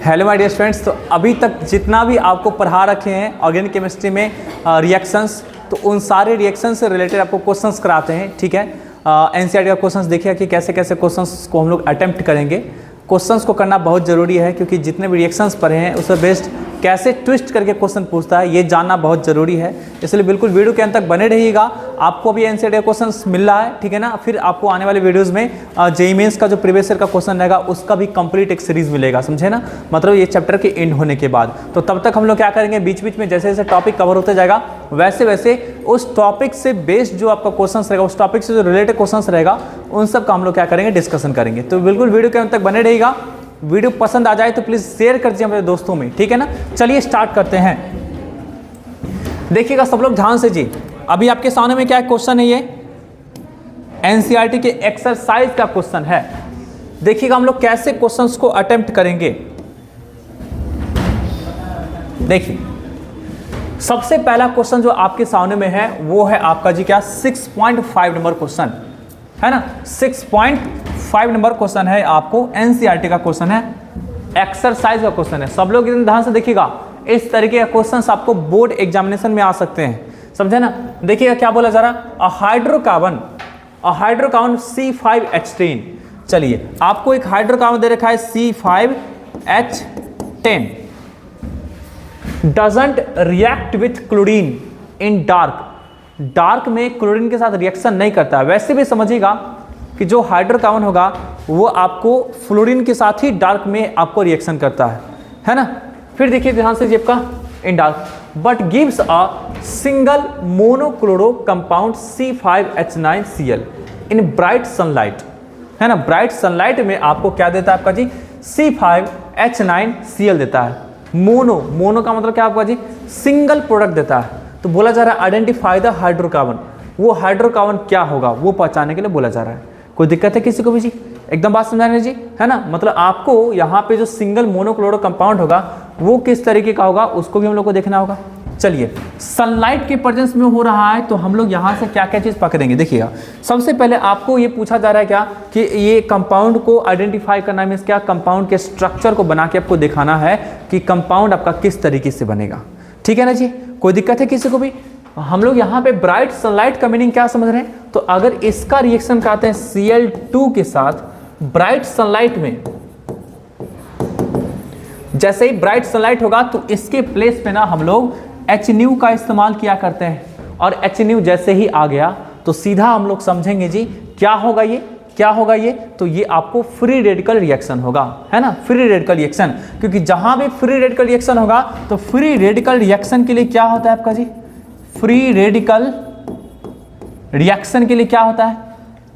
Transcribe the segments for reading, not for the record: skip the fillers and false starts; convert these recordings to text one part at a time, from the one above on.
Hello my dear students. तो अभी तक जितना भी आपको पढ़ा रखे हैं ऑर्गेनिक केमिस्ट्री में रिएक्शंस, तो उन सारे रिएक्शन से रिलेटेड आपको क्वेश्चंस कराते हैं। ठीक है, एनसीईआरटी का क्वेश्चंस देखिए कि कैसे कैसे क्वेश्चंस को हम लोग अटेम्प्ट करेंगे। क्वेश्चंस को करना बहुत ज़रूरी है क्योंकि जितने भी रिएक्शंस पढ़े हैं उससे बेस्ट कैसे ट्विस्ट करके क्वेश्चन पूछता है ये जानना बहुत ज़रूरी है। इसलिए बिल्कुल वीडियो के अंत तक बने रहिएगा। आपको अभी एनसीईआरटी का क्वेश्चंस मिल रहा है, ठीक है ना। फिर आपको आने वाले वीडियोस में जेईई मेंस का जो प्रीवियस ईयर का क्वेश्चन रहेगा उसका भी कंप्लीट एक सीरीज मिलेगा, समझे ना। मतलब ये चैप्टर के एंड होने के बाद। तो तब तक हम लोग क्या करेंगे, बीच बीच में जैसे जैसे टॉपिक कवर होते जाएगा वैसे वैसे उस टॉपिक से बेस्ड जो आपका क्वेश्चन रहेगा, उस टॉपिक से जो रिलेटेड क्वेश्चन रहेगा उन सब का हम लोग क्या करेंगे, डिस्कशन करेंगे। तो बिल्कुल वीडियो के अंत तक बने रहिएगा। वीडियो पसंद आ जाए तो प्लीज शेयर कर दीजिए अपने दोस्तों में, ठीक है ना। चलिए स्टार्ट करते हैं। देखिएगा सब लोग ध्यान से जी। अभी आपके सामने में क्या क्वेश्चन है, ये एनसीईआरटी के एक्सरसाइज का क्वेश्चन है। देखिएगा हम लोग कैसे क्वेश्चंस को अटेम्प्ट करेंगे। देखिए सबसे पहला क्वेश्चन जो आपके सामने में है वो है आपका जी क्या 6.5 नंबर क्वेश्चन है ना। 6.5 नंबर क्वेश्चन है, आपको एनसीईआरटी का क्वेश्चन है, एक्सरसाइज का क्वेश्चन है। सब लोग ध्यान से देखिएगा, इस तरीके का क्वेश्चंस आपको बोर्ड एग्जामिनेशन में आ सकते हैं, समझे ना। देखिएगा क्या बोला जा रहा, अ हाइड्रोकार्बन C5H10। चलिए आपको एक हाइड्रोकार्बन दे रखा है C5H10 doesn't react with chlorine in dark में क्लोरीन के साथ रिएक्शन नहीं करता है। वैसे भी समझिएगा कि जो हाइड्रोकार्बन होगा वो आपको फ्लोरीन के साथ ही डार्क में आपको रिएक्शन करता है ना। फिर देखिए ध्यान से जेब का, इन dark but gives a single monochloro compound C5H9Cl in bright sunlight, है ना। ब्राइट सनलाइट में आपको क्या देता है आपका जी, C5H9Cl देता है। मोनो का मतलब क्या आपका जी, सिंगल प्रोडक्ट देता है। तो बोला जा रहा है आइडेंटिफाई द हाइड्रोकार्बन, वो हाइड्रोकार्बन क्या होगा वो पहचानने के लिए बोला जा रहा है। कोई दिक्कत है किसी को भी जी, एकदम बात समझाने जी, है ना। मतलब आपको यहाँ पे जो सिंगल मोनोक्लोरो कंपाउंड होगा वो किस तरीके का होगा उसको भी हम लोग को देखना होगा। चलिए सनलाइट के प्रेजेंस में हो रहा है तो हम लोग यहाँ से क्या क्या चीज़ पकड़ेंगे। देखिएगा सबसे पहले आपको ये पूछा जा रहा है क्या कि ये कंपाउंड को आइडेंटिफाई करना मीन्स क्या, कंपाउंड के स्ट्रक्चर को बना के आपको दिखाना है कि कंपाउंड आपका किस तरीके से बनेगा, ठीक है ना जी। कोई दिक्कत है किसी को भी। हम लोग यहाँ पे ब्राइट सनलाइट का मीनिंग क्या समझ रहे हैं, तो अगर इसका रिएक्शन कराते हैं Cl2 के साथ ब्राइट सनलाइट में, जैसे ही ब्राइट सनलाइट होगा तो इसके प्लेस पे ना हम लोग HNu का इस्तेमाल किया करते हैं। और HNu जैसे ही आ गया तो सीधा हम लोग समझेंगे जी क्या होगा ये, क्या होगा ये, तो ये आपको फ्री रेडिकल रिएक्शन होगा, है ना। फ्री रेडिकल रिएक्शन, क्योंकि जहां भी फ्री रेडिकल रिएक्शन होगा तो फ्री रेडिकल रिएक्शन के लिए क्या होता है आपका जी, फ्री रेडिकल रिएक्शन के लिए क्या होता है,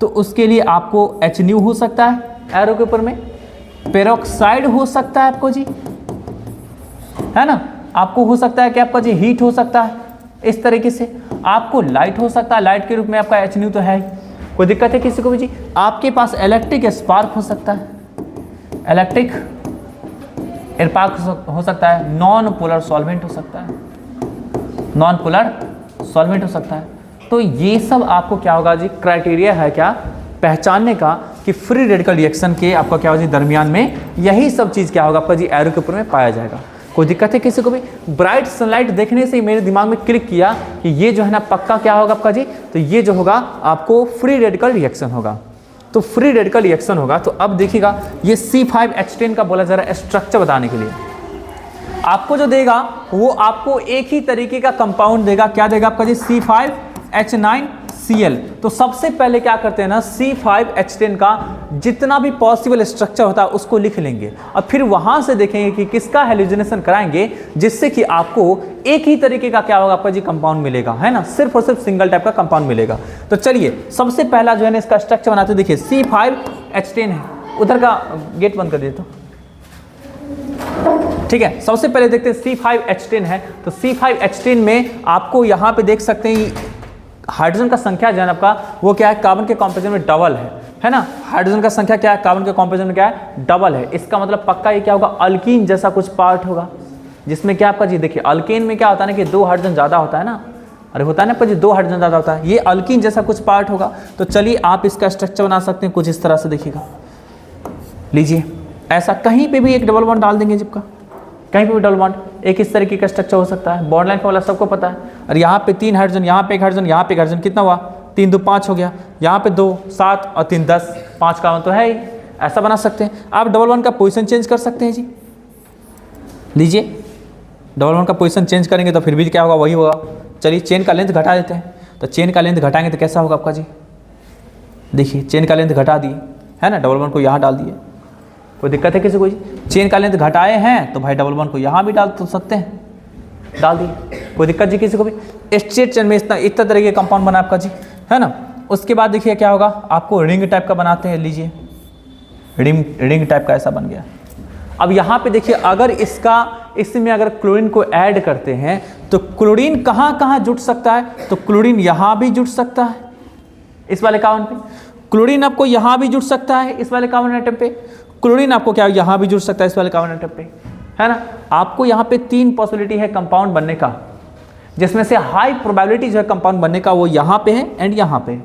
तो उसके लिए आपको HNu हो सकता है एरो के ऊपर में, पेरोक्साइड हो सकता है आपको जी, है ना। आपको हो सकता है कि आपका जी हीट हो सकता है, इस तरीके से आपको लाइट हो सकता है, लाइट के रूप में आपका HNu तो है ही। कोई दिक्कत है किसी को भी जी। आपके पास इलेक्ट्रिक स्पार्क हो सकता है, इलेक्ट्रिक स्पार्क हो सकता है, नॉन पोलर सॉल्वेंट हो सकता है, नॉन पोलर सॉल्वेंट हो सकता है। तो ये सब आपको क्या होगा जी, क्राइटेरिया है क्या पहचानने का कि फ्री रेडिकल रिएक्शन के आपका क्या होगा जी दरमियान में यही सब चीज़ क्या होगा आपका जी एरो के ऊपर में पाया जाएगा। कोई दिक्कत है किसी को भी। ब्राइट सनलाइट देखने से ही मेरे दिमाग में क्लिक किया कि ये जो है ना पक्का क्या होगा आपका जी, तो ये जो होगा आपको फ्री रेडिकल रिएक्शन होगा। तो फ्री रेडिकल रिएक्शन होगा। तो अब देखिएगा ये C5H10 का बोला जा रहा है स्ट्रक्चर बताने के लिए। आपको जो देगा वो आपको एक ही तरीके का कंपाउंड देगा। क्या देगा आपका जी, C5H9Cl। तो सबसे पहले क्या करते हैं ना, C5H10 का जितना भी पॉसिबल स्ट्रक्चर होता है उसको लिख लेंगे और फिर वहां से देखेंगे कि किसका हेलोजेनेशन कराएंगे जिससे कि आपको एक ही तरीके का क्या होगा आपका जी कंपाउंड मिलेगा, है ना। सिर्फ और सिर्फ सिंगल टाइप का कंपाउंड मिलेगा। तो चलिए सबसे पहला जो है ना इसका स्ट्रक्चर बनाते, देखिए C5H10 है। उधर का गेट बंद कर दिए तो ठीक है। सबसे पहले देखते हैं C5H10 है। तो C5H10 में आपको यहाँ पे देख सकते हैं हाइड्रोजन का संख्या जो है आपका वो क्या है, कार्बन के कॉम्पोजिशन में डबल है ना। हाइड्रोजन का संख्या क्या है, कार्बन के कॉम्पोजिशन में क्या है, डबल है। इसका मतलब पक्का ये क्या होगा, अल्कीन जैसा कुछ पार्ट होगा जिसमें क्या आपका जी, देखिए अल्केन में क्या होता है ना कि 2 हाइड्रोजन ज़्यादा होता है ना, अरे होता है ना आपका जी 2 हाइड्रोजन ज़्यादा होता है, ये अल्कीन जैसा कुछ पार्ट होगा। तो चलिए आप इसका स्ट्रक्चर बना सकते हैं कुछ इस तरह से, देखिएगा लीजिए ऐसा कहीं पे भी एक डबल बॉन्ड डाल देंगे जिसका, कहीं पे भी डबल बॉन्ड, एक इस तरीके का स्ट्रक्चर हो सकता है। बॉन्ड लाइन फॉर्मूला सबको पता है। और यहाँ पे 3 हाइड्रोजन, यहाँ पे 1 हाइड्रोजन, यहाँ पे 1 हाइड्रोजन, कितना हुआ 3 2 5 हो गया। यहाँ पे 2 7 और 3 10, 5 कार्बन तो है ही। ऐसा बना सकते हैं। आप डबल बॉन्ड का पोजीशन चेंज कर सकते हैं जी। लीजिए डबल बॉन्ड का पोजीशन चेंज करेंगे तो फिर भी क्या होगा, वही होगा। चलिए चेन का लेंथ घटा देते हैं। तो चेन का लेंथ घटाएंगे तो कैसा होगा आपका जी, देखिए चेन का लेंथ घटा दिए है ना, डबल बॉन्ड को यहाँ डाल दिए। कोई दिक्कत है किसी को जी? चेन का लेंथ घटाए हैं तो भाई डबल बॉन्ड को यहाँ भी डाल तो सकते हैं, डाल दिए। कोई दिक्कत जी किसी को भी? स्ट्रेट चेन में इतना तरह के कंपाउंड बना आपका जी, है ना। उसके बाद देखिए क्या होगा, आपको रिंग टाइप का बनाते हैं। लीजिए रिंग टाइप का ऐसा बन गया। अब यहाँ पे देखिए अगर इसमें अगर क्लोरीन को ऐड करते हैं तो क्लोरीन कहाँ जुट सकता है, तो क्लोरीन यहाँ भी जुट सकता है इस वाले कार्बन पे, क्लोरीन आपको यहाँ भी जुट सकता है इस वाले कार्बन एटम पे, क्लोरीन आपको क्या यहाँ भी जुट सकता है इस वाले कार्बन एटम पे, है ना। आपको यहाँ पे 3 पॉसिबिलिटी है कंपाउंड बनने का, जिसमें से हाई प्रोबेबिलिटी जो है कंपाउंड बनने का वो यहाँ पे है एंड यहाँ पे।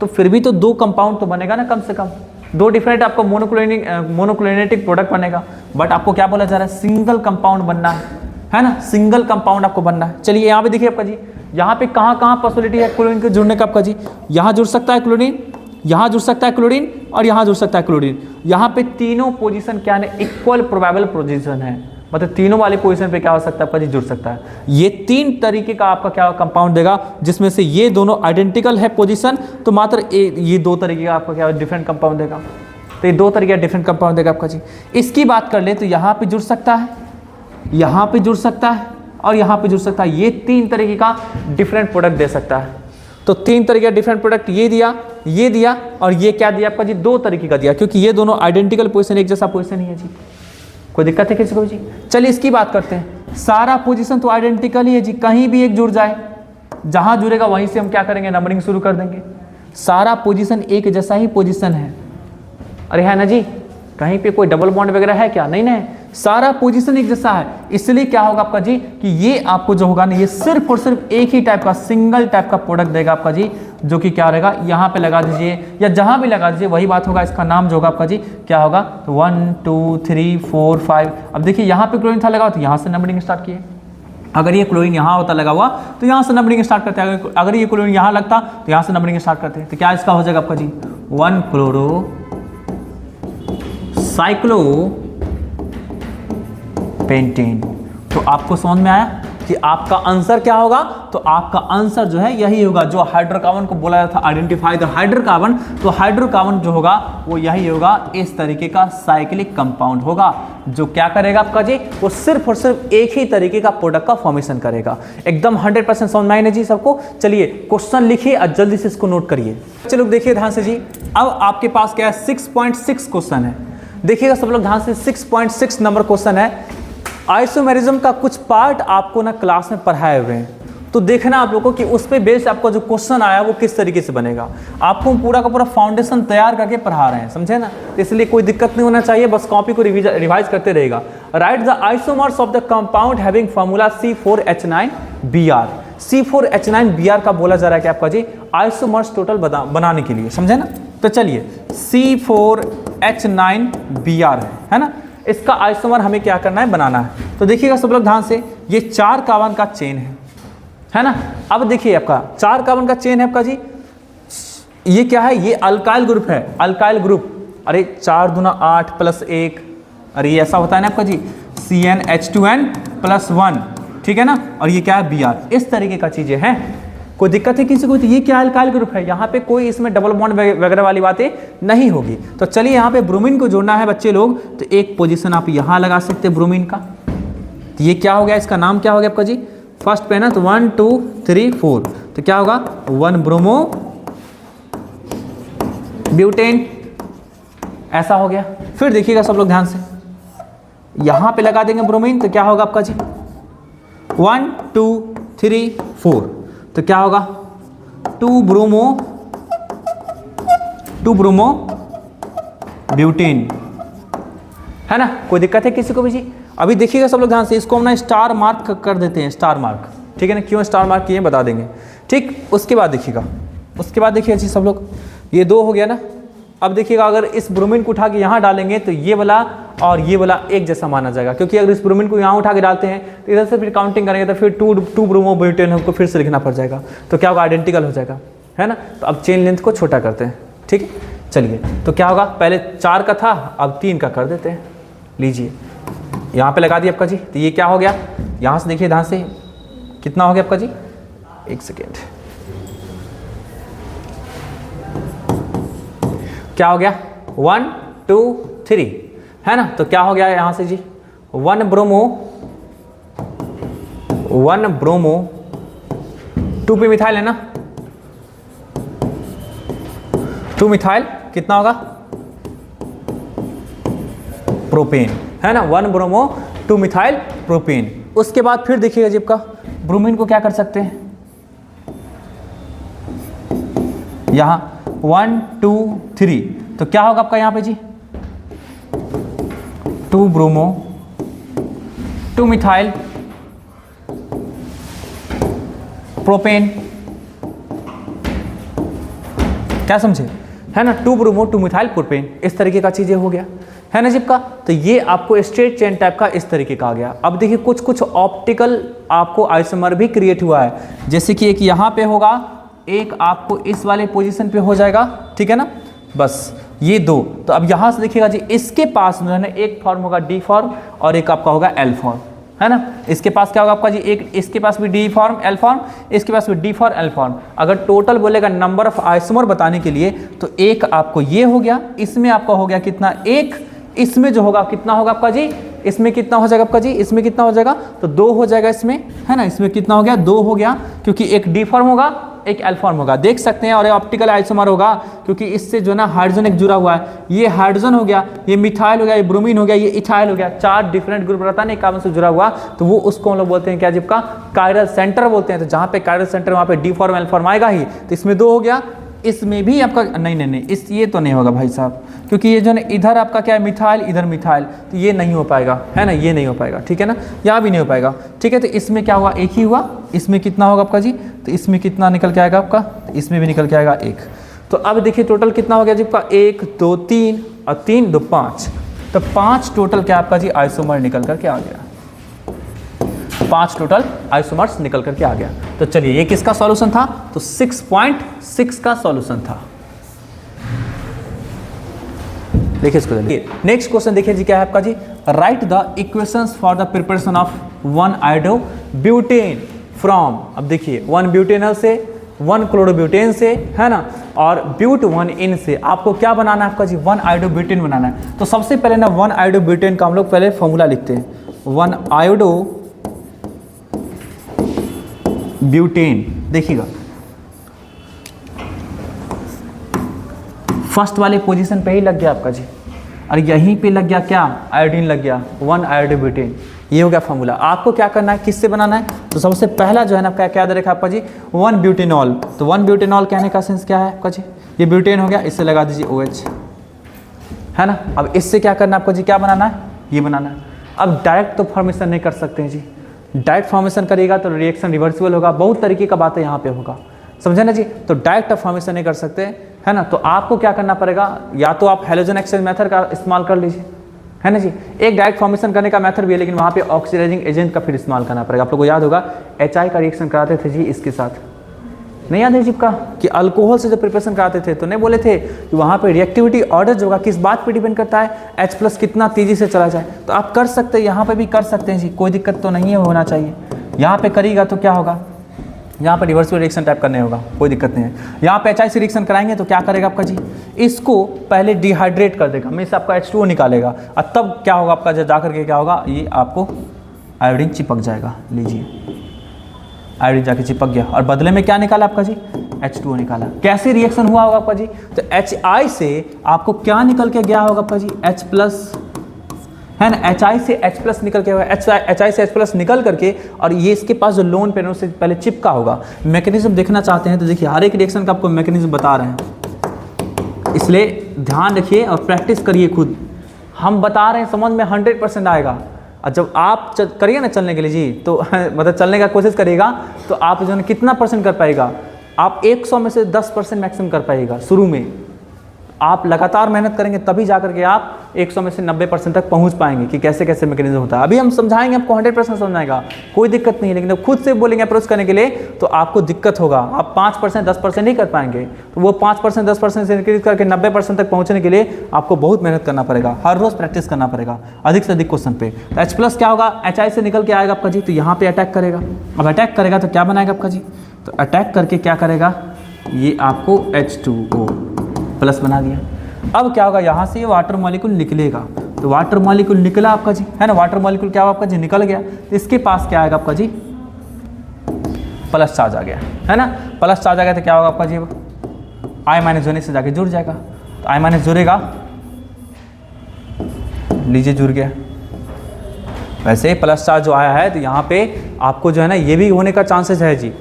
तो फिर भी तो 2 कंपाउंड तो बनेगा ना कम से कम, 2 डिफरेंट आपको मोनोक्लोरिनेटिक प्रोडक्ट बनेगा। बट आपको क्या बोला जा रहा है, सिंगल कंपाउंड बनना है ना, सिंगल कंपाउंड आपको बनना है। चलिए यहाँ पे देखिए आपका जी, यहाँ पे कहाँ पॉसिबिलिटी है क्लोरीन के जुड़ने का आपका जी, यहाँ जुड़ सकता है क्लोरीन, यहाँ जुड़ सकता है क्लोरीन और यहाँ जुड़ सकता है क्लोरीन। यहाँ पे तीनों पोजीशन क्या है, इक्वल प्रोबेबल पोजीशन है, मतलब तीनों वाली पोजीशन पे क्या हो सकता है आपका जी, जुड़ सकता है। ये 3 तरीके का आपका क्या कंपाउंड देगा, जिसमें से ये दोनों आइडेंटिकल है पोजीशन, तो मात्र ये 2 तरीके का आपका क्या डिफरेंट कंपाउंड देगा। तो ये 2 तरीके का डिफरेंट कंपाउंड देगा आपका जी। इसकी बात कर ले तो यहाँ पे जुड़ सकता है, यहाँ पे जुड़ सकता है और यहाँ पे जुड़ सकता है। ये 3 तरीके का डिफरेंट प्रोडक्ट दे सकता है। तो 3 तरीके का डिफरेंट प्रोडक्ट ये दिया और ये क्या दिया आपका जी, 2 तरीके का दिया, क्योंकि ये दोनों आइडेंटिकल पोजीशन, एक जैसा पोजीशन ही है जी। कोई दिक्कत है किसी को जी? चलिए इसकी बात करते हैं। सारा पोजीशन तो आइडेंटिकल ही है जी, कहीं भी एक जुड़ जाए, जहां जुड़ेगा वहीं से हम क्या करेंगे, नंबरिंग शुरू कर देंगे। सारा पोजीशन एक जैसा ही पोजीशन है। अरे है ना जी, कहीं पे कोई डबल बॉन्ड वगैरह है क्या? नहीं, सारा पोजीशन एक जैसा है। इसलिए क्या होगा आपका जी, कि ये आपको जो होगा ना, ये सिर्फ और सिर्फ एक ही टाइप का, सिंगल टाइप का प्रोडक्ट देगा आपका जी, जो कि क्या रहेगा, यहाँ पे लगा दीजिए या जहां भी लगा दीजिए वही बात होगा। इसका नाम जो होगा आपका जी क्या होगा, 1 2 3 4 5। अब देखिए यहाँ पे क्लोरीन था लगा, तो यहाँ से नंबरिंग स्टार्ट किए। अगर ये क्लोरीन यहाँ होता लगा हुआ तो यहाँ से नंबरिंग स्टार्ट करते हैं। अगर ये क्लोरीन यहाँ लगता तो यहाँ से नंबरिंग स्टार्ट करते हैं। तो क्या इसका हो जाएगा आपका जी, 1 क्लोरो साइक्लो पेंटेन। तो आपको समझ में आया कि आपका आंसर क्या होगा? तो आपका आंसर जो है यही होगा, जो हाइड्रोकार्बन को बोला जाता था आइडेंटिफाई द हाइड्रोकार्बन। तो हाइड्रोकार्बन जो होगा वो यही होगा, इस तरीके का साइक्लिक कंपाउंड होगा, जो क्या करेगा आपका जी, वो सिर्फ और सिर्फ एक ही तरीके का प्रोडक्ट का फॉर्मेशन करेगा। एकदम 100% समझ में आए ना जी सबको? चलिए क्वेश्चन लिखिए और जल्दी से इसको नोट करिए। चलो देखिए ध्यान से जी, अब आपके पास क्या है, 6.6 क्वेश्चन है। देखिएगा सब लोग ध्यान से, 6.6 नंबर क्वेश्चन है। आइसोमेरिज्म का कुछ पार्ट आपको ना क्लास में पढ़ाए हुए हैं, तो देखना आप लोगों को कि उस पे बेस्ड आपका जो क्वेश्चन आया वो किस तरीके से बनेगा। आपको पूरा का पूरा फाउंडेशन तैयार करके पढ़ा रहे हैं, समझे ना? तो इसलिए कोई दिक्कत नहीं होना चाहिए, बस कॉपी को रिवाइज करते रहेगा। Right the isomers of the compound having formula C4H9Br। C4H9Br का बोला जा रहा है कि आपका जी आइसोमर्स टोटल बनाने के लिए, समझे ना? तो चलिए C4H9Br है ना, इसका आइसोमर हमें क्या करना है, बनाना है। तो देखिएगा सब लोग ध्यान से, ये 4 कार्बन का चेन है ना। अब देखिए आपका 4 कार्बन का चेन है आपका जी, ये क्या है, ये अल्काइल ग्रुप है, अल्काइल ग्रुप। अरे 4 दूना 8 + 1, अरे ये ऐसा होता है ना आपका जी, CnH2n+1, ठीक है ना। और ये क्या है, Br। इस तरीके का चीजें हैं। कोई दिक्कत है किसी को? तो ये क्या अल्काइल ग्रुप है, यहाँ पे कोई इसमें डबल बॉन्ड वगैरह वाली बातें नहीं होगी। तो चलिए यहाँ पे ब्रोमीन को जोड़ना है बच्चे लोग, तो एक पोजीशन आप यहाँ लगा सकते हैं ब्रोमीन का। तो ये क्या हो गया, इसका नाम क्या हो गया आपका जी, फर्स्ट पे ना, तो 1 2 3 4, तो क्या होगा, 1 ब्रोमो ब्यूटेन, ऐसा हो गया। फिर देखिएगा सब लोग ध्यान से, यहाँ पे लगा देंगे ब्रोमीन, तो क्या होगा आपका जी 1 2 3 4, तो क्या होगा 2 ब्रोमो ब्यूटेन, है ना। कोई दिक्कत है किसी को भी जी? अभी देखिएगा सब लोग ध्यान से, इसको हम ना स्टार मार्क कर देते हैं, स्टार मार्क, ठीक है ना। क्यों स्टार मार्क किए बता देंगे, ठीक। उसके बाद देखिएगा जी सब लोग, ये 2 हो गया ना, अब देखिएगा अगर इस ब्रोमीन को उठा के यहाँ डालेंगे तो ये वाला और ये वाला एक जैसा माना जाएगा, क्योंकि अगर इस ब्रोमीन को यहाँ उठा के डालते हैं तो इधर से फिर काउंटिंग करेंगे तो फिर टू ब्रोमो ब्यूटेन हमको फिर से लिखना पड़ जाएगा, तो क्या होगा, आइडेंटिकल हो जाएगा, है ना। तो अब चेन लेंथ को छोटा करते हैं, ठीक है। चलिए तो क्या होगा, पहले 4 का था अब 3 का कर देते हैं। लीजिए यहाँ पे लगा दिया आपका जी, तो ये क्या हो गया, यहाँ से देखिए ध्यान से कितना हो गया आपका जी, 1 सेकेंड, क्या हो गया 1 2 3, है ना। तो क्या हो गया यहाँ से जी, 1 ब्रोमो 2 पे मिथाइल है ना, 2 मिथाइल कितना होगा, प्रोपेन, है ना। 1 ब्रोमो 2 मिथाइल प्रोपेन। उसके बाद फिर देखिएगा जी आपका ब्रोमीन को क्या कर सकते हैं, यहां 1 2 3, तो क्या होगा आपका यहां पे जी, 2 ब्रोमो 2 मिथाइल प्रोपेन, क्या समझे, है ना, 2 ब्रोमो 2 मिथाइल प्रोपेन, इस तरीके का चीजें हो गया, है ना जिप का। तो ये आपको स्ट्रेट चेन टाइप का इस तरीके का आ गया। अब देखिए कुछ ऑप्टिकल आपको आइसोमर भी क्रिएट हुआ है, जैसे कि एक यहाँ पे होगा, एक आपको इस वाले पोजीशन पे हो जाएगा, ठीक है ना, बस ये 2। तो अब यहाँ से देखिएगा जी इसके पास जो है ना एक फॉर्म होगा डी फॉर्म और एक आपका होगा एल फॉर्म, है ना। इसके पास क्या होगा आपका जी, एक इसके पास भी डी फॉर्म एल फॉर्म, इसके पास भी डी फॉर्म एल फॉर्म। अगर टोटल बोलेगा नंबर ऑफ आइसोमर बताने के लिए तो एक आपको ये हो गया, इसमें आपका हो गया कितना, 1, इसमें जो होगा कितना होगा आपका जी, इसमें कितना हो जाएगा आपका जी, इसमें कितना हो जाएगा, तो 2 हो जाएगा इसमें, है ना। इसमें कितना हो गया, 2 हो गया, क्योंकि एक डी फॉर्म होगा एक एल फॉर्म होगा, देख सकते हैं। और ये ऑप्टिकल आइसोमर होगा क्योंकि इससे जो है ना हाइड्रोजन एक जुड़ा हुआ है, ये हाइड्रोजन हो गया, ये मिथाइल हो गया, ये ब्रोमीन हो गया, ये इथाइल हो गया, 4 डिफरेंट ग्रुप रहता है ना कार्बन से जुड़ा हुआ, तो वो उसको हम लोग बोलते हैं क्या जी का, कायरल सेंटर बोलते हैं। तो जहाँ पे कायरल सेंटर वहाँ पे डी फॉर्म एल फॉर्म आएगा ही, तो इसमें 2 हो गया, इसमें भी आपका नहीं इस ये तो नहीं होगा भाई साहब, क्योंकि ये जो है इधर आपका क्या है मिथाइल, इधर मिथाइल, तो ये नहीं हो पाएगा, है ना, ये नहीं हो पाएगा, ठीक है ना, यहाँ भी नहीं हो पाएगा, ठीक है। तो इसमें क्या हुआ, एक ही हुआ, इसमें कितना होगा आपका जी, तो इसमें कितना निकल के आएगा आपका, तो इसमें भी निकल के आएगा 1। तो अब देखिए टोटल कितना हो गया जी आपका, 1 2 3 और 3 2 5, तो 5 टोटल क्या आपका जी आइसोमर निकल करके आ गया, 5 टोटल आइसोमर्स निकल करके आ गया। तो चलिए ये किसका सॉल्यूशन था, तो 6.6 का सॉल्यूशन था। देखिए इसको नेक्स्ट क्वेश्चन देखिए जी क्या है आपका जी, write the equations for the preparation of 1 iodo butane from, अब देखिए 1 ब्यूटेनल से 1 क्लोरोब्यूटेन से, है ना, और ब्यूट 1 इन से आपको क्या बनाना है आपका जी, 1 आयोडो ब्यूटेन बनाना है। तो सबसे पहले ना 1 आयोडो ब्यूटेन का हम लोग पहले फॉर्मूला लिखते हैं, 1 आयोडो ब्यूटेन। देखिएगा फर्स्ट वाले पोजीशन पे ही लग गया आपका जी, और यहीं पे लग गया क्या, आयोडीन लग गया, 1 आयोडो ब्यूटेन, ये हो गया फॉर्मूला। आपको क्या करना है, किससे बनाना है, तो सबसे पहला जो है ना आपका क्या याद रखा आपका जी, 1 ब्यूटेनॉल। तो 1 ब्यूटेनॉल कहने का सेंस क्या है आपका जी, ये ब्यूटेन हो गया, इससे लगा दीजिए OH, है ना। अब इससे क्या करना है आपको जी, क्या बनाना है, ये बनाना है। अब डायरेक्ट तो फॉर्मेशन नहीं कर सकते हैं जी, डायरेक्ट फॉर्मेशन करेगा तो रिएक्शन रिवर्सिबल होगा, बहुत तरीके का बात है यहाँ पे होगा, समझे ना जी। तो डायरेक्ट फॉर्मेशन नहीं कर सकते, है ना। तो आपको क्या करना पड़ेगा, या तो आप हैलोजन एक्सचेंज मेथड का इस्तेमाल कर लीजिए, है ना जी। एक डायरेक्ट फॉर्मेशन करने का मेथड भी है, लेकिन वहाँ पे ऑक्सीडाइजिंग एजेंट का फिर इस्तेमाल करना पड़ेगा। आप लोगों को याद होगा HI का रिएक्शन कराते थे जी इसके साथ, नहीं याद है जी का, कि अल्कोहल से जब प्रिपरेशन कराते थे तो नहीं बोले थे कि वहाँ पे रिएक्टिविटी ऑर्डर जो होगा किस बात पे डिपेंड करता है, H+ कितना तेजी से चला जाए। तो आप कर सकते हैं, यहाँ पे भी कर सकते हैं जी, कोई दिक्कत तो नहीं है, होना चाहिए। यहाँ पे करेगा तो क्या होगा, यहाँ पे रिवर्सिबल रिएक्शन टाइप करने होगा, कोई दिक्कत नहीं है। यहाँ पे HI से रिएक्शन कराएंगे तो क्या करेगा आपका जी, इसको पहले डिहाइड्रेट कर देगा, मीन्स आपका H2O निकालेगा, और तब क्या होगा आपका, जब जा करके क्या होगा, ये आपको आयोडीन चिपक जाएगा। लीजिए आयोडीन जाके चिपक गया, और बदले में क्या निकाला आपका जी, H2O निकाला। कैसे रिएक्शन हुआ होगा आपका जी, तो HI से आपको क्या निकल के गया होगा आपका जी, H+, है ना, HI से H+ निकल के, HI से H+ निकल करके, और ये इसके पास जो लोन पेन से पहले चिपका होगा। मैकेनिज्म देखना चाहते हैं तो देखिए हर एक रिएक्शन का आपको मैकेनिज्म बता रहे हैं, इसलिए ध्यान रखिए और प्रैक्टिस करिए खुद। हम बता रहे हैं, समझ में 100% आएगा, और जब आप करिए ना चलने के लिए जी, तो मतलब चलने का कोशिश करिएगा तो आप जो है कितना % कर पाएगा, आप 100 में से 10% मैक्सिमम कर पाएगा शुरू में, आप लगातार मेहनत करेंगे तभी जाकर के आप 100 में से 90% तक पहुंच पाएंगे कि कैसे कैसे मैकेनिज्म होता है। अभी हम समझाएंगे, आपको 100% समझाएगा, कोई दिक्कत नहीं है, लेकिन जब खुद से बोलेंगे अप्रोच करने के लिए तो आपको दिक्कत होगा। आप 5% 10% नहीं कर पाएंगे, तो वो 5% 10% से इंक्रीज करके 90% तक पहुंचने के लिए आपको बहुत मेहनत करना पड़ेगा, हर रोज प्रैक्टिस करना पड़ेगा अधिक से अधिक क्वेश्चन पे। तो H+ क्या होगा, HI से निकल के आएगा आपका जी, तो यहाँ पे अटैक करेगा। अब अटैक करेगा तो क्या बनाएगा आपका जी, तो अटैक करके क्या करेगा, ये आपको H2O प्लस बना दिया। अब क्या होगा, यहाँ से ये वाटर मॉलिक्यूल निकलेगा, तो वाटर मॉलिक्यूल निकला आपका जी, है ना, वाटर मॉलिक्यूल क्या हुआ आपका जी, निकल गया। तो इसके पास क्या आएगा आपका जी, प्लस चार्ज आ गया, है ना, प्लस चार्ज आ गया तो क्या होगा आपका जी, I- जोड़ने से जाके जुड़ जाएगा। तो I- जुड़ेगा, लीजिए जुड़ गया। वैसे प्लस चार्ज जो आया है तो यहाँ पे आपको जो है ना ये भी होने का चांसेस है जी,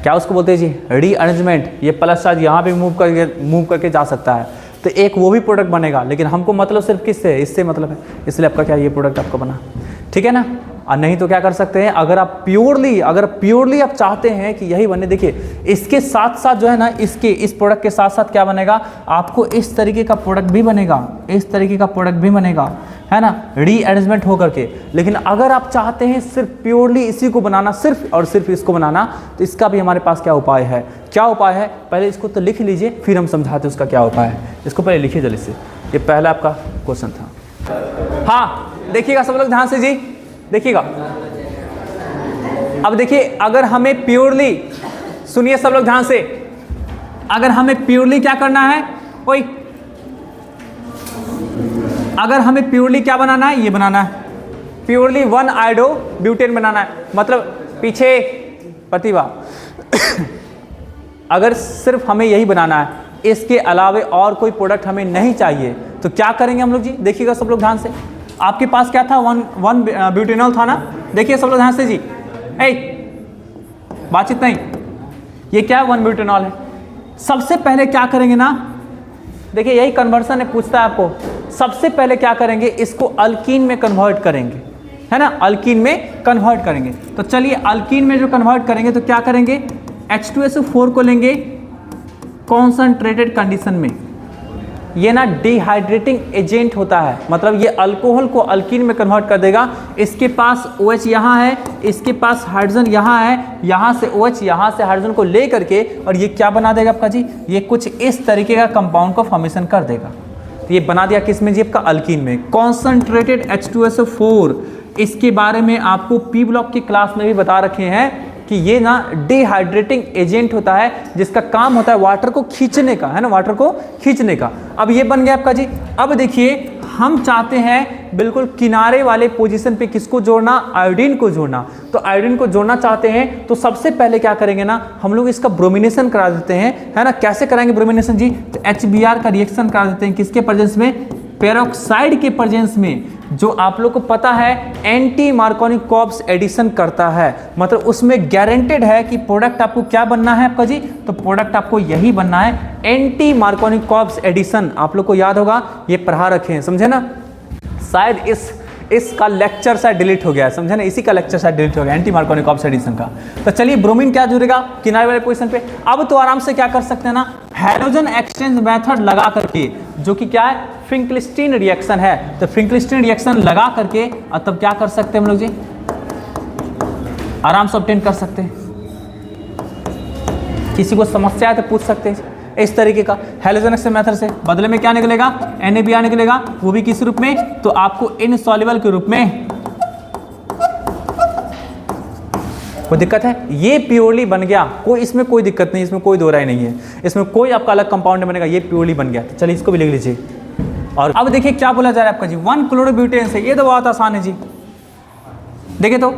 क्या उसको बोलते हैं जी, रीअरेंजमेंट। ये प्लस चार्ज यहाँ पे मूव करके जा सकता है, तो एक वो भी प्रोडक्ट बनेगा, लेकिन हमको मतलब सिर्फ किससे, इससे मतलब है, इसलिए आपका क्या ये प्रोडक्ट आपका बना, ठीक है ना। और नहीं तो क्या कर सकते हैं, अगर प्योरली आप चाहते हैं कि यही बने, देखिए इसके साथ साथ जो है ना, इस प्रोडक्ट के साथ साथ क्या बनेगा, आपको इस तरीके का प्रोडक्ट भी बनेगा, इस तरीके का प्रोडक्ट भी बनेगा, है ना, रीअरेंजमेंट होकर के। लेकिन अगर आप चाहते हैं सिर्फ प्योरली इसी को बनाना, सिर्फ और सिर्फ इसको बनाना, तो इसका भी हमारे पास क्या उपाय है, क्या उपाय है, पहले इसको तो लिख लीजिए, फिर हम समझाते हैं उसका क्या उपाय है। इसको पहले लिखिए जल्दी से, ये पहला आपका क्वेश्चन था। हाँ देखिएगा सब लोग ध्यान से जी, देखिएगा। अब देखिए, अगर हमें प्योरली, सुनिए सब लोग ध्यान से, अगर हमें प्योरली क्या करना है, ओए, अगर हमें प्योरली क्या बनाना है, ये बनाना है, प्योरली 1-आयोडो-ब्यूटेन बनाना है, मतलब पीछे प्रतिभा अगर सिर्फ हमें यही बनाना है, इसके अलावे और कोई प्रोडक्ट हमें नहीं चाहिए, तो क्या करेंगे हम लोग जी, देखिएगा सब लोग ध्यान से। आपके पास क्या था, वन ब्यूटेनॉल था ना, देखिए सब लोग ध्यान से जी, बातचीत नहीं, ये क्या है, 1 ब्यूटेनॉल है। सबसे पहले क्या करेंगे ना, देखिए यही कन्वर्सन है, पूछता है आपको, सबसे पहले क्या करेंगे, इसको अल्कीन में कन्वर्ट करेंगे, है ना, अल्कीन में कन्वर्ट करेंगे। तो चलिए अल्कीन में जो कन्वर्ट करेंगे तो क्या करेंगे, H2SO4 को लेंगे कॉन्सनट्रेटेड कंडीशन में, ये ना डिहाइड्रेटिंग एजेंट होता है, मतलब ये अल्कोहल को अल्कीन में कन्वर्ट कर देगा। इसके पास OH यहाँ है, इसके पास हाइड्रोजन यहाँ है, यहाँ से OH, यहाँ से हाइड्रोजन को ले करके, और ये क्या बना देगा आपका जी, ये कुछ इस तरीके का कंपाउंड को फॉर्मेशन कर देगा। तो ये बना दिया किस में जी, आपका अल्कीन में, कॉन्सनट्रेटेड H2SO4। इसके बारे में आपको P ब्लॉक की क्लास में भी बता रखे हैं कि ये ना डिहाइड्रेटिंग एजेंट होता है, जिसका काम होता है वाटर को खींचने का, है ना, वाटर को खींचने का। अब ये बन गया आपका जी। अब देखिए हम चाहते हैं बिल्कुल किनारे वाले पोजीशन पे किसको जोड़ना, आयोडीन को जोड़ना। तो आयोडीन को जोड़ना चाहते हैं तो सबसे पहले क्या करेंगे ना, हम लोग इसका ब्रोमिनेशन करा देते हैं, है ना। कैसे कराएंगे ब्रोमिनेशन जी, तो HBr का रिएक्शन करा देते हैं, किसके प्रेजेंस में, पेरोक्साइड के प्रेजेंस में, जो आप लोग को पता है एंटी मार्कोनी कॉप्स एडिशन करता है, मतलब उसमें गारंटेड है कि प्रोडक्ट आपको क्या बनना है आपका जी, तो प्रोडक्ट आपको यही बनना है, एंटी मार्कोनी कॉप्स एडिशन। आप लोग को याद होगा, ये पढ़ा रखे हैं, समझे ना, शायद इसका लेक्चर शायद डिलीट हो गया है, समझे ना, इसी का लेक्चर शायद डिलीट हो गया, एंटी मार्कोनी कॉप्स एडिशन का। तो चलिए ब्रोमीन क्या जुड़ेगा, किनारे वाले पोजीशन पे। अब तो आराम से क्या कर सकते हैं ना, हैलोजन एक्सचेंज मेथड लगा करके, जो कि क्या है, फ्रिंकलिस्टीन रिएक्शन है, तो फ्रिंकलिस्टीन रिएक्शन लगा करके और तब क्या कर सकते हैं हम लोग जी, आराम से ऑब्टेन कर सकते हैं। किसी को समस्या है तो पूछ सकते हैं इस तरीके का हैलोजन एक्सचेंज मेथड से। बदले में क्या निकलेगा, NaBr निकलेगा, वो भी किस रूप में, तो आपको इनसॉल्युबल के रूप में। कोई दिक्कत है, ये प्योरली बन गया, कोई इसमें कोई दिक्कत नहीं, इसमें कोई दो राय नहीं है, इसमें कोई आपका अलग कंपाउंड बनेगा, ये प्योरली बन गया। तो चलिए इसको भी लिख लीजिए। और अब देखिए क्या बोला जा रहा है आपका जी, 1 क्लोरोब्यूटेन से, ये तो बहुत आसान है जी। देखिए तो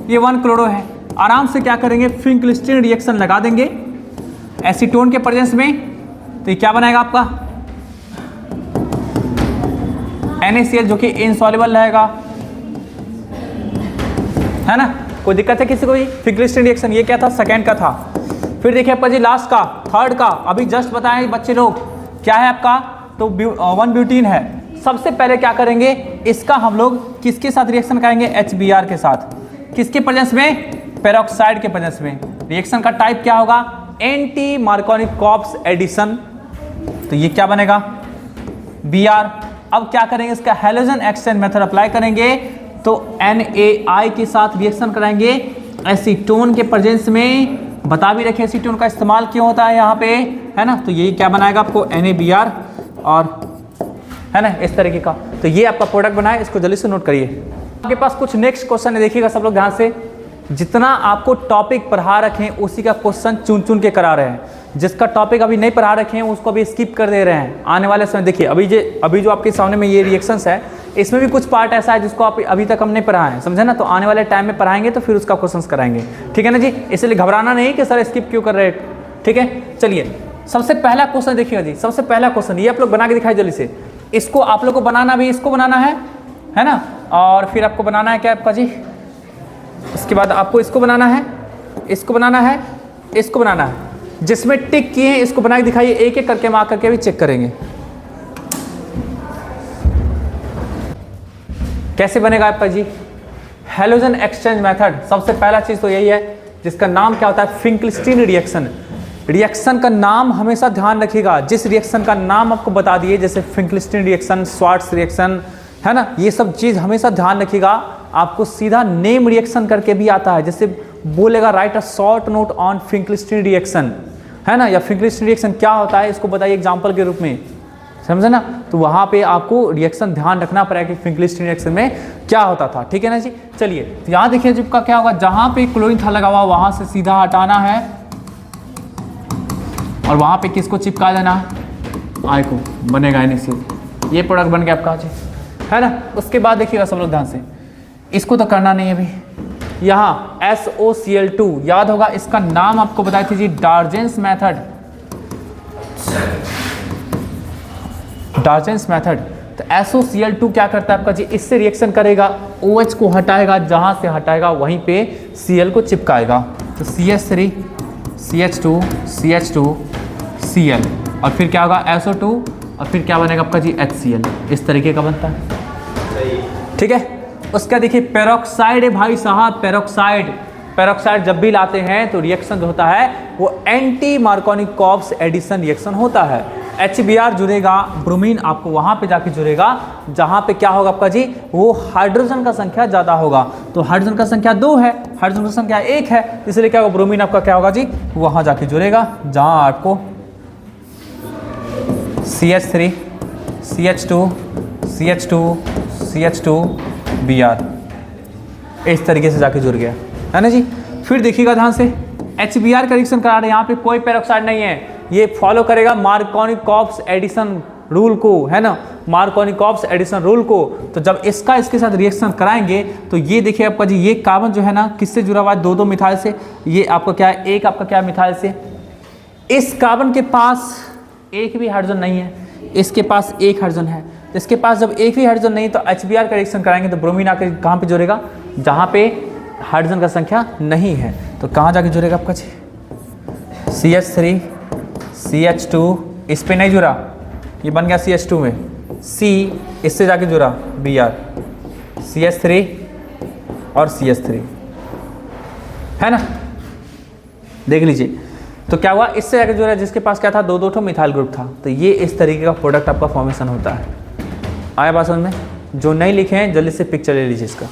ये 1 क्लोरो है, आराम से क्या करेंगे, फ्रिंकलिस्टीन रिएक्शन लगा देंगे एसीटोन के प्रेजेंस में, तो ये क्या बनाएगा आपका NaCl, जो कि इनसॉल्युबल रहेगा, है ना। कोई दिक्कत है किसी को, फ्रिंकलिस्टीन रिएक्शन ये क्या था, सेकेंड का था। फिर देखिए आपका जी लास्ट का, थर्ड का, अभी जस्ट बताएं बच्चे लोग, क्या है आपका, तो 1 ब्यूटीन है। सबसे पहले क्या करेंगे, इसका हम लोग किसके साथ रिएक्शन करेंगे, HBr के साथ, किसके प्रेजेंस में, पेरोक्साइड के प्रेजेंस में। रिएक्शन का टाइप क्या होगा, एंटी मार्कोनी कॉप्स एडिशन, तो ये क्या बनेगा Br। अब क्या करेंगे, इसका हैलोजन एक्सचेंज मेथड अप्लाई करेंगे तो NaI के साथ रिएक्शन कराएंगे एसीटोन के प्रेजेंस में। बता भी रखे एसीटोन का इस्तेमाल क्यों होता है यहाँ पे, है ना। तो यही क्या बनाएगा आपको NaBr, और है ना इस तरीके का। तो ये आपका प्रोडक्ट बना है, इसको जल्दी से नोट करिए। आपके पास कुछ नेक्स्ट क्वेश्चन है, देखिएगा सब लोग ध्यान से। जितना आपको टॉपिक पढ़ा रखे हैं उसी का क्वेश्चन चुन चुन के करा रहे हैं। जिसका टॉपिक अभी नहीं पढ़ा रखे हैं उसको अभी स्किप कर दे रहे हैं। आने वाले समय देखिए, अभी जो आपके सामने में ये रिएक्शंस है, इसमें भी कुछ पार्ट ऐसा है जिसको आप अभी तक हम नहीं पढ़ाए हैं, समझे ना। तो आने वाले टाइम में पढ़ाएंगे तो फिर उसका क्वेश्चन कराएंगे, ठीक है ना जी। इसलिए घबराना नहीं कि सर स्किप क्यों कर रहे हैं, ठीक है। चलिए सबसे पहला क्वेश्चन देखिएगा जी। सबसे पहला क्वेश्चन ये आप लोग बना के दिखाई जल्दी से। इसको आप लोग को बनाना भी, इसको बनाना है ना। और फिर आपको बनाना है क्या आपका जी, इसके बाद आपको इसको बनाना है, इसको बनाना है, इसको बनाना है। जिसमें टिक किए हैं इसको बना के दिखाइए, एक एक करके मार्क करके भी चेक करेंगे कैसे बनेगा आपका जी हैलोजन एक्सचेंज मेथड। सबसे पहला चीज तो यही है जिसका नाम क्या होता है, फिंकलिस्टीन रिएक्शन। रिएक्शन का नाम हमेशा ध्यान रखिएगा। जिस रिएक्शन का नाम आपको बता दिए, जैसे फिंकलिस्टीन रिएक्शन, स्वार्ट्स रिएक्शन, है ना, ये सब चीज हमेशा ध्यान रखिएगा। आपको सीधा नेम रिएक्शन करके भी आता है, जैसे बोलेगा write a short note on Finkelstein reaction, है ना, या फिंकलिस्टीन रिएक्शन क्या होता है इसको बताइए एग्जांपल के रूप में, समझे ना। तो वहां पे आपको रिएक्शन ध्यान रखना पड़ेगा कि फिंकलिस्टीन रिएक्शन में क्या होता था, ठीक है ना जी। चलिए तो यहाँ देखिए जिसका क्या होगा, जहां पे क्लोरीन था लगा हुआ वहां से सीधा हटाना है और वहां पे किसको चिपका देना है, आई को, बनेगा NaCl। ये प्रोडक्ट बन गया आपका जी, है ना। उसके बाद देखिएगा सब लोग ध्यान से, इसको तो करना नहीं है अभी। यहाँ SOCl2 याद होगा, इसका नाम आपको बताई थी जी डार्जेंस मेथड, डार्जेंस मेथड। तो SOCl2 क्या करता है आपका जी, इससे रिएक्शन करेगा, OH को हटाएगा, जहां से हटाएगा वहीं पे Cl को चिपकाएगा। तो CH3 CH2 CH2 Cl, और फिर क्या होगा SO2, और फिर क्या बनेगा आपका जी HCl। इस तरीके का बनता है, ठीक है। उसका देखिए पेरोक्साइड है भाई साहब, पेरोक्साइड जब भी लाते हैं तो रिएक्शन जो होता है वो एंटी मार्कोनिकॉव्स एडिशन रिएक्शन होता है। HBr जुड़ेगा, ब्रोमीन आपको वहां पे जाके जुड़ेगा जहां पे क्या होगा आपका जी, वो हाइड्रोजन का संख्या ज्यादा होगा। तो हाइड्रोजन का संख्या 2 है, हाइड्रोजन का संख्या 1 है, इसलिए क्या होगा, ब्रोमीन आपका क्या होगा जी, वहां जाके जुड़ेगा जहां आपको CH3 CH2 CH2 CH2 Br इस तरीके से जाके जुड़ गया, है ना जी। फिर देखिएगा ध्यान से, HBr का रिएक्शन करा रहे हैं, यहाँ पे कोई पेरोक्साइड नहीं है, ये फॉलो करेगा मार्कोनिकॉव्स एडिशन रूल को, है ना, मार्कोनिकॉव्स एडिशन रूल को। तो जब इसके साथ रिएक्शन कराएंगे तो ये देखिए आपका जी, ये कार्बन जो है ना किससे जुड़ा हुआ है, 2 मिथाइल से। ये आपका क्या है, एक आपका क्या मिथाइल से। इस कार्बन के पास एक भी हाइड्रोजन नहीं है, इसके पास एक हाइड्रोजन है। इसके पास जब एक भी हाइड्रोजन नहीं तो HBr का रिएक्शन कराएंगे तो ब्रोमीन आकर कहाँ पे जुड़ेगा, जहाँ पे हाइड्रोजन का संख्या नहीं है। तो कहाँ जाके जुड़ेगा आपका जी, CH3 CH2, इस पे नहीं जुड़ा, ये बन गया CH2 में, C इससे जाके जुड़ा Br, CH3 और CH3, है ना, देख लीजिए। तो क्या हुआ, इससे जाके जुड़ा जिसके पास क्या था, 2 मिथाइल ग्रुप था। तो ये इस तरीके का प्रोडक्ट आपका फॉर्मेशन होता है। आया बात समझ में? जो नहीं लिखे हैं जल्दी से पिक्चर ले लीजिए इसका।